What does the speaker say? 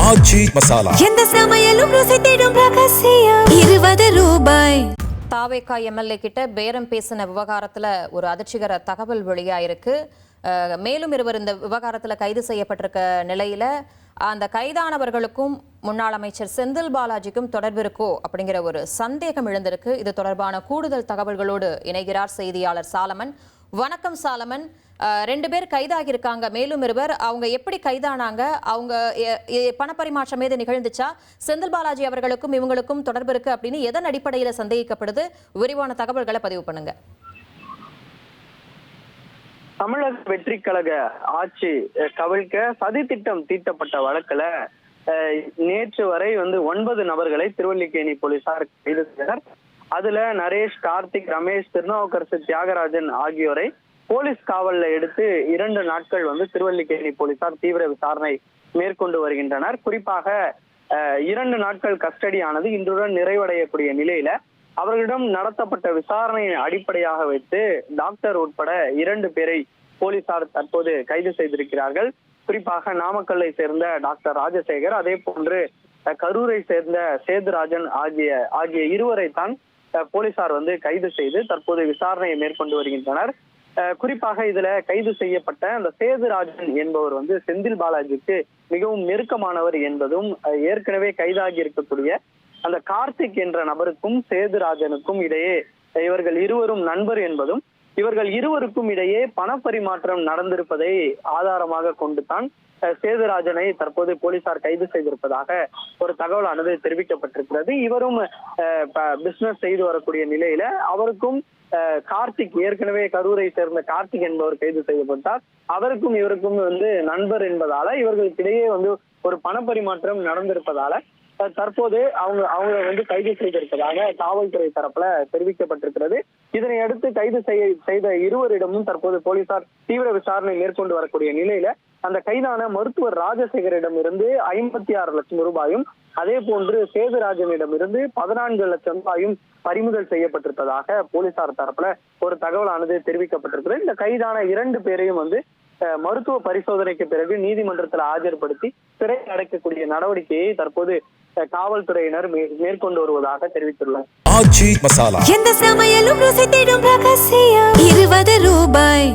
ஆச்சி மசாலா எந்த சமையலும் ருசி தேடும் ரகசியம் 20 ரூபாய். தாவேகா எம்எல்ஏ கிட்ட பேரம் பேசின விவகாரத்துல ஒரு அதிர்ச்சிகர தகவல் வெளியாயிருக்கு. மேலும் இருவர் இந்த விவகாரத்துல கைது செய்யப்பட்டிருக்க நிலையில அந்த கைதானவர்களுக்கும் முன்னாள் அமைச்சர் செந்தில் பாலாஜிக்கும் தொடர்பு இருக்கோ அப்படிங்கிற ஒரு சந்தேகம் எழுந்திருக்கு. இது தொடர்பான கூடுதல் தகவல்களோடு இணைகிறார் செய்தியாளர் சாலமன். வணக்கம் சாலமன். 2 பேர் கைதாகி இருக்காங்க, மேலும் இருவர். அவங்க எப்படி கைதானாங்க? அவங்க பணப்பரிமாற்றம் ஏது நிகழ்ந்துச்சா? செந்தில் பாலாஜி அவர்களுக்கும் இவங்களுக்கும் தொடர்பு இருக்கு அப்படின்னு எதன் அடிப்படையில் சந்தேகிக்கப்படுது? விரிவான தகவல்களை பதிவு பண்ணுங்க. தமிழக வெற்றி கழக ஆட்சி கவிழ்க்க சதி திட்டம் தீட்டப்பட்ட வழக்குல நேற்று வரை 9 நபர்களை திருவல்லிக்கேணி போலீசார் கைது செய்தனர். அதுல நரேஷ், கார்த்திக், ரமேஷ், திருநாவுக்கரசு, தியாகராஜன் ஆகியோரை போலீஸ் காவல்ல எடுத்து 2 நாட்கள் திருவல்லிக்கேணி போலீசார் தீவிர விசாரணை மேற்கொண்டு வருகின்றனர். குறிப்பாக 2 நாட்கள் கஸ்டடி ஆனது இன்றுடன் நிறைவடையக்கூடிய நிலையில அவர்களிடம் நடத்தப்பட்ட விசாரணையை அடிப்படையாக வைத்து டாக்டர் உட்பட 2 பேரை போலீசார் தற்போது கைது செய்திருக்கிறார்கள். குறிப்பாக நாமக்கல்லை சேர்ந்த டாக்டர் ராஜசேகர், அதே போன்று கரூரை சேர்ந்த சேதுராஜன் ஆகிய இருவரை தான் போலீசார் கைது செய்து தற்போது விசாரணையை மேற்கொண்டு வருகின்றனர். குறிப்பாக இதுல கைது செய்யப்பட்ட அந்த சேதுராஜன் என்பவர் செந்தில் பாலாஜிக்கு மிகவும் நெருக்கமானவர் என்பதும், ஏற்கனவே கைதாகி இருக்கக்கூடிய அந்த கார்த்திக் என்ற நபருக்கும் சேதுராஜனுக்கும் இடையே இவர்கள் இருவரும் நண்பர் என்பதும், இவர்கள் இருவருக்கும் இடையே பணப்பரிமாற்றம் நடந்திருப்பதை ஆதாரமாக கொண்டுதான் சேதுராஜனை தற்போது போலீசார் கைது செய்திருப்பதாக ஒரு தகவலானது தெரிவிக்கப்பட்டிருக்கிறது. இவரும் பிசினஸ் செய்து வரக்கூடிய நிலையில அவருக்கும் கார்த்திக், ஏற்கனவே கரூரை சேர்ந்த கார்த்திக் என்பவர் கைது செய்யப்பட்டார். அவருக்கும் இவருக்கும் நண்பர் என்பதால இவர்களுக்கிடையே ஒரு பணப்பரிமாற்றம் நடந்திருப்பதால தற்போது அவங்க கைது செய்திருப்பதாக காவல்துறை தரப்புல தெரிவிக்கப்பட்டிருக்கிறது. இதனை அடுத்து கைது செய்த இருவரிடமும் தற்போது போலீசார் தீவிர விசாரணை மேற்கொண்டு வரக்கூடிய நிலையில அந்த கைதான மருத்துவர் ராஜசேகரிடம் இருந்து 56 லட்சம் ரூபாயும், அதே போன்று சேதுராஜனிடம் இருந்து 14 லட்சம் ரூபாயும் பறிமுதல் செய்யப்பட்டிருப்பதாக போலீசார் தரப்புல ஒரு தகவலானது தெரிவிக்கப்பட்டிருக்கிறது. இந்த கைதான 2 பேரையும் மருத்துவ பரிசோதனைக்கு பிறகு நீதிமன்றத்தில் ஆஜர்படுத்தி சிறை அடைக்கக்கூடிய நடவடிக்கையை தற்போது காவல்துறையினர் மேற்கொண்டு வருவதாக தெரிவித்துள்ளனர். ஆச்சி மசாலா எந்த சமையலும் ருசி தேடும் ரகசியம் 20 ரூபாய்.